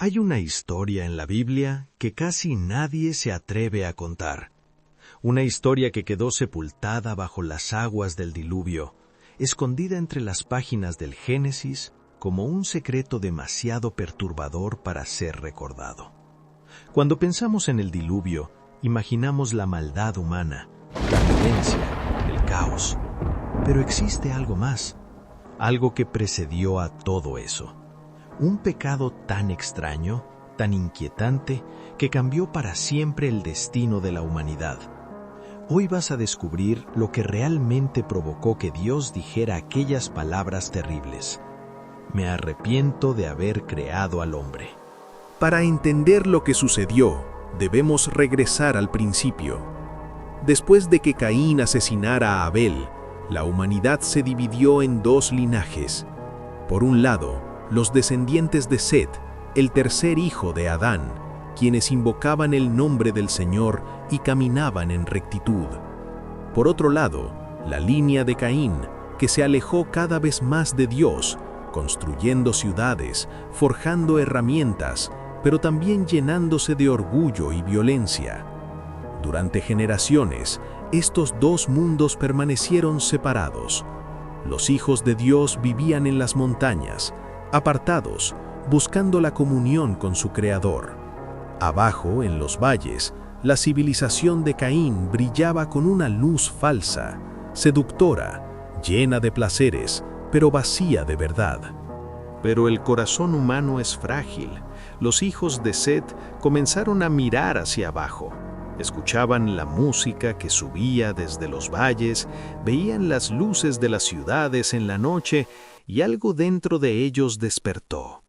Hay una historia en la Biblia que casi nadie se atreve a contar. Una historia que quedó sepultada bajo las aguas del diluvio, escondida entre las páginas del Génesis como un secreto demasiado perturbador para ser recordado. Cuando pensamos en el diluvio, imaginamos la maldad humana, la violencia, el caos. Pero existe algo más, algo que precedió a todo eso. Un pecado tan extraño, tan inquietante, que cambió para siempre el destino de la humanidad. Hoy vas a descubrir lo que realmente provocó que Dios dijera aquellas palabras terribles. Me arrepiento de haber creado al hombre. Para entender lo que sucedió, debemos regresar al principio. Después de que Caín asesinara a Abel, la humanidad se dividió en dos linajes. Por un lado, los descendientes de Set, el tercer hijo de Adán, quienes invocaban el nombre del Señor y caminaban en rectitud. Por otro lado, la línea de Caín, que se alejó cada vez más de Dios, construyendo ciudades, forjando herramientas, pero también llenándose de orgullo y violencia. Durante generaciones, estos dos mundos permanecieron separados. Los hijos de Dios vivían en las montañas, apartados, buscando la comunión con su Creador. Abajo, en los valles, la civilización de Caín brillaba con una luz falsa, seductora, llena de placeres, pero vacía de verdad. Pero el corazón humano es frágil. Los hijos de Set comenzaron a mirar hacia abajo. Escuchaban la música que subía desde los valles, veían las luces de las ciudades en la noche y algo dentro de ellos despertó.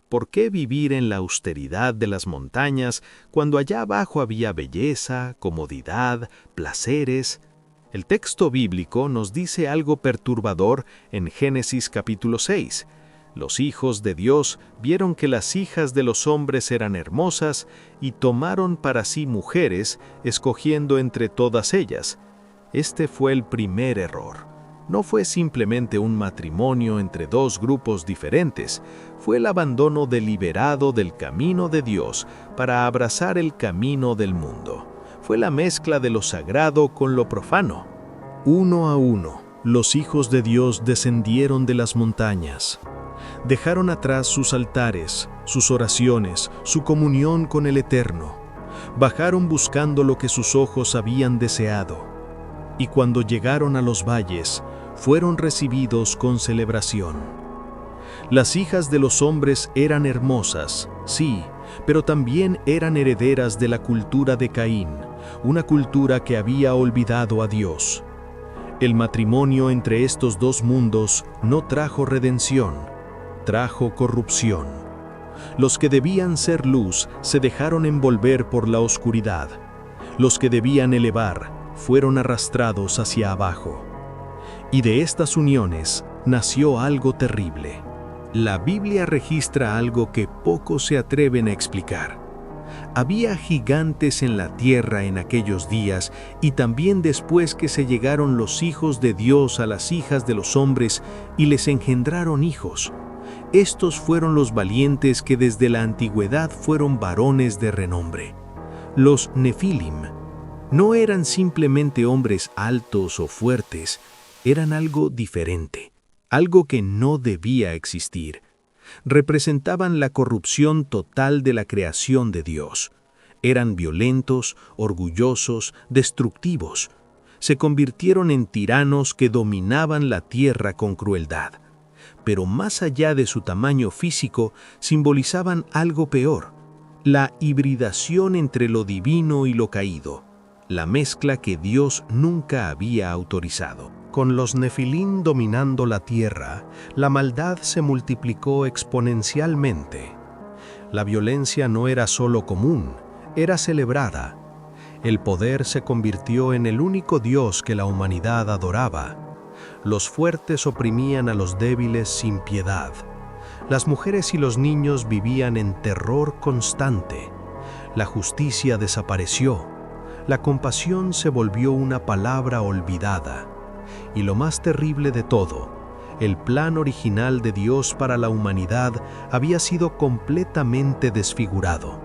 ¿Por qué vivir en la austeridad de las montañas cuando allá abajo había belleza, comodidad, placeres? El texto bíblico nos dice algo perturbador en Génesis capítulo 6. Los hijos de Dios vieron que las hijas de los hombres eran hermosas y tomaron para sí mujeres, escogiendo entre todas ellas. Este fue el primer error. No fue simplemente un matrimonio entre dos grupos diferentes, fue el abandono deliberado del camino de Dios para abrazar el camino del mundo. Fue la mezcla de lo sagrado con lo profano. Uno a uno, los hijos de Dios descendieron de las montañas. Dejaron atrás sus altares, sus oraciones, su comunión con el Eterno. Bajaron buscando lo que sus ojos habían deseado. Y cuando llegaron a los valles, fueron recibidos con celebración. Las hijas de los hombres eran hermosas, sí, pero también eran herederas de la cultura de Caín, una cultura que había olvidado a Dios. El matrimonio entre estos dos mundos no trajo redención, trajo corrupción. Los que debían ser luz se dejaron envolver por la oscuridad. Los que debían elevar fueron arrastrados hacia abajo. Y de estas uniones nació algo terrible. La Biblia registra algo que pocos se atreven a explicar. Había gigantes en la tierra en aquellos días y también después que se llegaron los hijos de Dios a las hijas de los hombres y les engendraron hijos. Estos fueron los valientes que desde la antigüedad fueron varones de renombre. Los Nefilim no eran simplemente hombres altos o fuertes, eran algo diferente, algo que no debía existir. Representaban la corrupción total de la creación de Dios. Eran violentos, orgullosos, destructivos. Se convirtieron en tiranos que dominaban la tierra con crueldad. Pero más allá de su tamaño físico, simbolizaban algo peor: la hibridación entre lo divino y lo caído, la mezcla que Dios nunca había autorizado. Con los Nefilim dominando la tierra, la maldad se multiplicó exponencialmente. La violencia no era solo común, era celebrada. El poder se convirtió en el único Dios que la humanidad adoraba. Los fuertes oprimían a los débiles sin piedad. Las mujeres y los niños vivían en terror constante. La justicia desapareció. La compasión se volvió una palabra olvidada. Y lo más terrible de todo, El plan original de Dios para la humanidad había sido completamente desfigurado.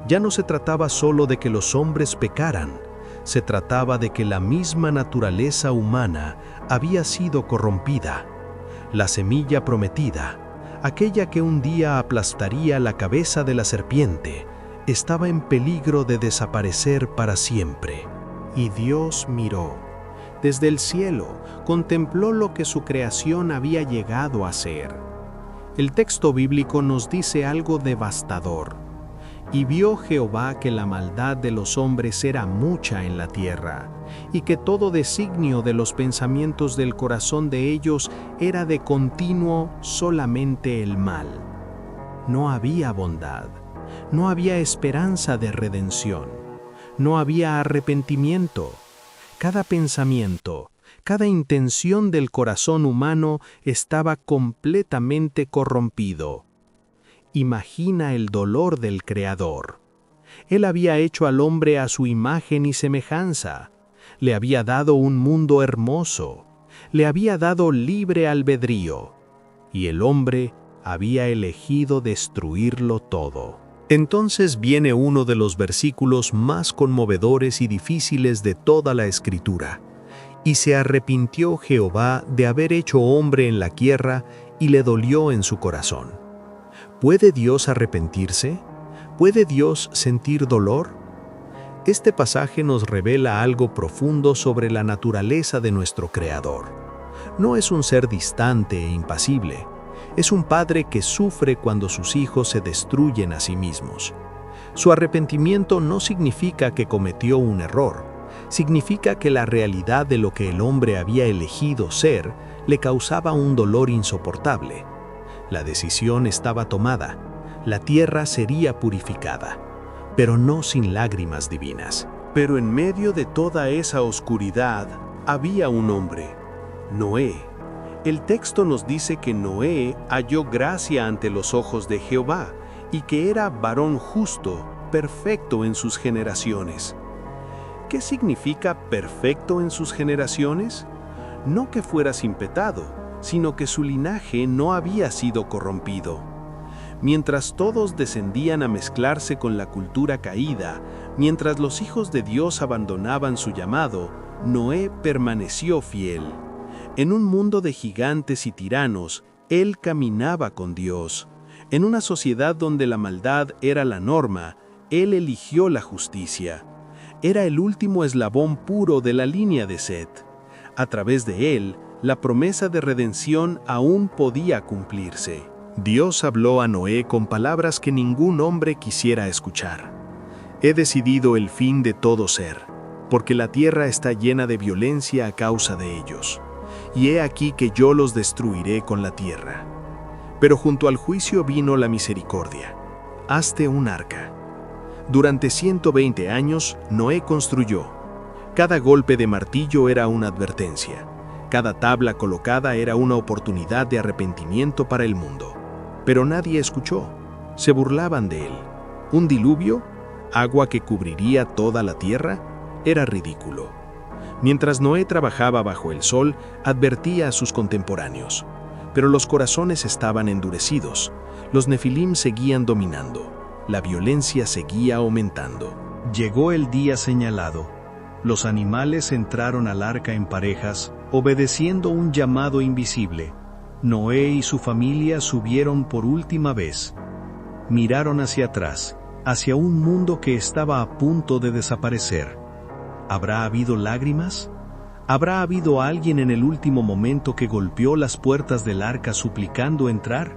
Ya no se trataba solo de que los hombres pecaran, se trataba de que la misma naturaleza humana había sido corrompida. La semilla prometida, aquella que un día aplastaría la cabeza de la serpiente, estaba en peligro de desaparecer para siempre. Y Dios miró. Desde el cielo contempló lo que su creación había llegado a ser. El texto bíblico nos dice algo devastador. Y vio Jehová que la maldad de los hombres era mucha en la tierra, y que todo designio de los pensamientos del corazón de ellos era de continuo solamente el mal. No había bondad, no había esperanza de redención, no había arrepentimiento. Cada pensamiento, cada intención del corazón humano estaba completamente corrompido. Imagina el dolor del Creador. Él había hecho al hombre a su imagen y semejanza. Le había dado un mundo hermoso. Le había dado libre albedrío. Y el hombre había elegido destruirlo todo. Entonces viene uno de los versículos más conmovedores y difíciles de toda la Escritura. Y se arrepintió Jehová de haber hecho hombre en la tierra y le dolió en su corazón. ¿Puede Dios arrepentirse? ¿Puede Dios sentir dolor? Este pasaje nos revela algo profundo sobre la naturaleza de nuestro Creador. No es un ser distante e impasible. Es un padre que sufre cuando sus hijos se destruyen a sí mismos. Su arrepentimiento no significa que cometió un error. Significa que la realidad de lo que el hombre había elegido ser le causaba un dolor insoportable. La decisión estaba tomada. La tierra sería purificada, pero no sin lágrimas divinas. Pero en medio de toda esa oscuridad había un hombre, Noé. El texto nos dice que Noé halló gracia ante los ojos de Jehová y que era varón justo, perfecto en sus generaciones. ¿Qué significa perfecto en sus generaciones? No que fuera sin pecado, sino que su linaje no había sido corrompido. Mientras todos descendían a mezclarse con la cultura caída, mientras los hijos de Dios abandonaban su llamado, Noé permaneció fiel. En un mundo de gigantes y tiranos, él caminaba con Dios. En una sociedad donde la maldad era la norma, él eligió la justicia. Era el último eslabón puro de la línea de Set. A través de él, la promesa de redención aún podía cumplirse. Dios habló a Noé con palabras que ningún hombre quisiera escuchar. He decidido el fin de todo ser, porque la tierra está llena de violencia a causa de ellos. Y he aquí que yo los destruiré con la tierra. Pero junto al juicio vino la misericordia. Hazte un arca. Durante 120 años, Noé construyó. Cada golpe de martillo era una advertencia. Cada tabla colocada era una oportunidad de arrepentimiento para el mundo. Pero nadie escuchó. Se burlaban de él. ¿Un diluvio? ¿Agua que cubriría toda la tierra? Era ridículo. Mientras Noé trabajaba bajo el sol, advertía a sus contemporáneos. Pero los corazones estaban endurecidos. Los nefilim seguían dominando. La violencia seguía aumentando. Llegó el día señalado. Los animales entraron al arca en parejas, obedeciendo un llamado invisible. Noé y su familia subieron por última vez. Miraron hacia atrás, hacia un mundo que estaba a punto de desaparecer. ¿Habrá habido lágrimas? ¿Habrá habido alguien en el último momento que golpeó las puertas del arca suplicando entrar?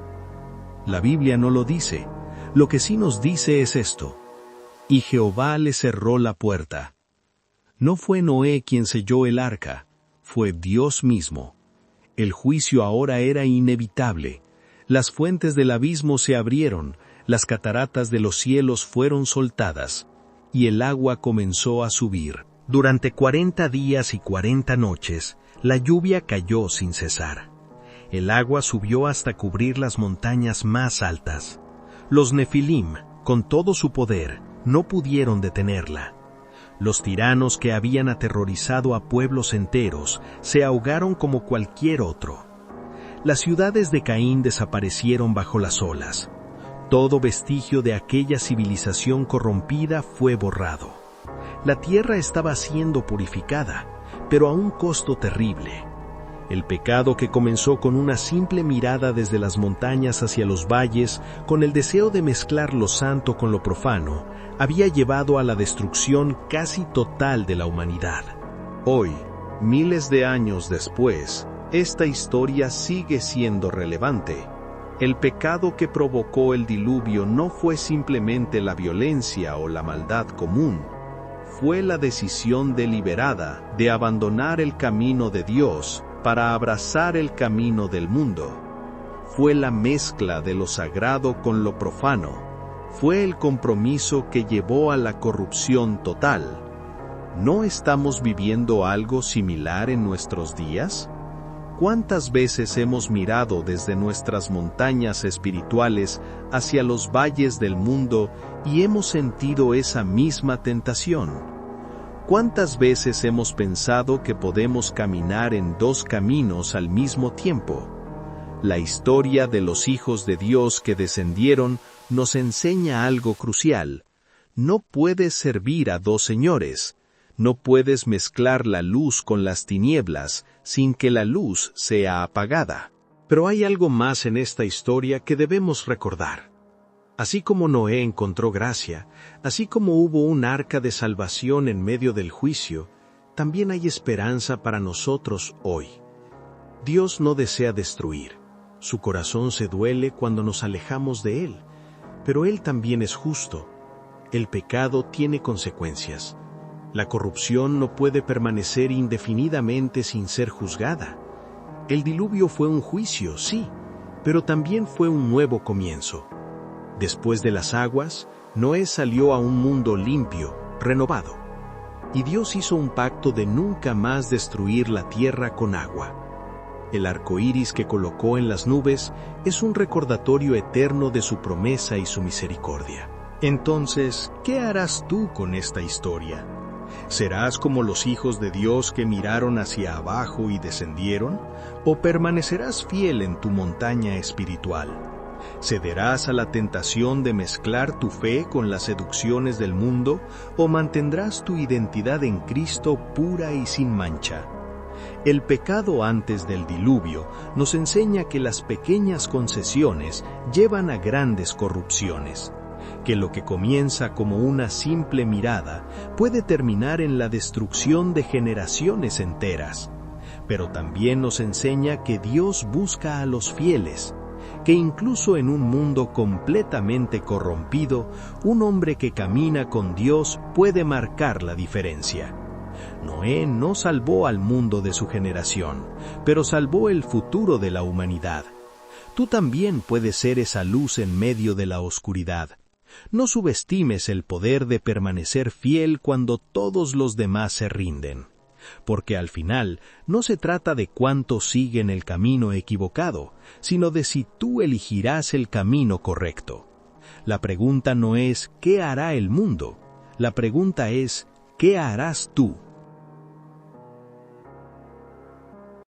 La Biblia no lo dice. Lo que sí nos dice es esto: y Jehová le cerró la puerta. No fue Noé quien selló el arca, fue Dios mismo. El juicio ahora era inevitable. Las fuentes del abismo se abrieron, las cataratas de los cielos fueron soltadas, y el agua comenzó a subir. Durante 40 días y 40 noches, la lluvia cayó sin cesar. El agua subió hasta cubrir las montañas más altas. Los nefilim, con todo su poder, no pudieron detenerla. Los tiranos que habían aterrorizado a pueblos enteros se ahogaron como cualquier otro. Las ciudades de Caín desaparecieron bajo las olas. Todo vestigio de aquella civilización corrompida fue borrado. La tierra estaba siendo purificada, pero a un costo terrible. El pecado que comenzó con una simple mirada desde las montañas hacia los valles, con el deseo de mezclar lo santo con lo profano, había llevado a la destrucción casi total de la humanidad. Hoy, miles de años después, esta historia sigue siendo relevante. El pecado que provocó el diluvio no fue simplemente la violencia o la maldad común. Fue la decisión deliberada de abandonar el camino de Dios para abrazar el camino del mundo. Fue la mezcla de lo sagrado con lo profano. Fue el compromiso que llevó a la corrupción total. ¿No estamos viviendo algo similar en nuestros días? ¿Cuántas veces hemos mirado desde nuestras montañas espirituales hacia los valles del mundo y hemos sentido esa misma tentación? ¿Cuántas veces hemos pensado que podemos caminar en dos caminos al mismo tiempo? La historia de los hijos de Dios que descendieron nos enseña algo crucial. No puedes servir a dos señores. No puedes mezclar la luz con las tinieblas sin que la luz sea apagada. Pero hay algo más en esta historia que debemos recordar. Así como Noé encontró gracia, así como hubo un arca de salvación en medio del juicio, también hay esperanza para nosotros hoy. Dios no desea destruir. Su corazón se duele cuando nos alejamos de Él, pero Él también es justo. El pecado tiene consecuencias. La corrupción no puede permanecer indefinidamente sin ser juzgada. El diluvio fue un juicio, sí, pero también fue un nuevo comienzo. Después de las aguas, Noé salió a un mundo limpio, renovado. Y Dios hizo un pacto de nunca más destruir la tierra con agua. El arco iris que colocó en las nubes es un recordatorio eterno de su promesa y su misericordia. Entonces, ¿qué harás tú con esta historia? ¿Serás como los hijos de Dios que miraron hacia abajo y descendieron? ¿O permanecerás fiel en tu montaña espiritual? ¿Cederás a la tentación de mezclar tu fe con las seducciones del mundo? ¿O mantendrás tu identidad en Cristo pura y sin mancha? El pecado antes del diluvio nos enseña que las pequeñas concesiones llevan a grandes corrupciones, que lo que comienza como una simple mirada puede terminar en la destrucción de generaciones enteras. Pero también nos enseña que Dios busca a los fieles, que incluso en un mundo completamente corrompido, un hombre que camina con Dios puede marcar la diferencia. Noé no salvó al mundo de su generación, pero salvó el futuro de la humanidad. Tú también puedes ser esa luz en medio de la oscuridad. No subestimes el poder de permanecer fiel cuando todos los demás se rinden. Porque al final no se trata de cuántos siguen el camino equivocado, sino de si tú elegirás el camino correcto. La pregunta no es ¿qué hará el mundo? La pregunta es ¿qué harás tú?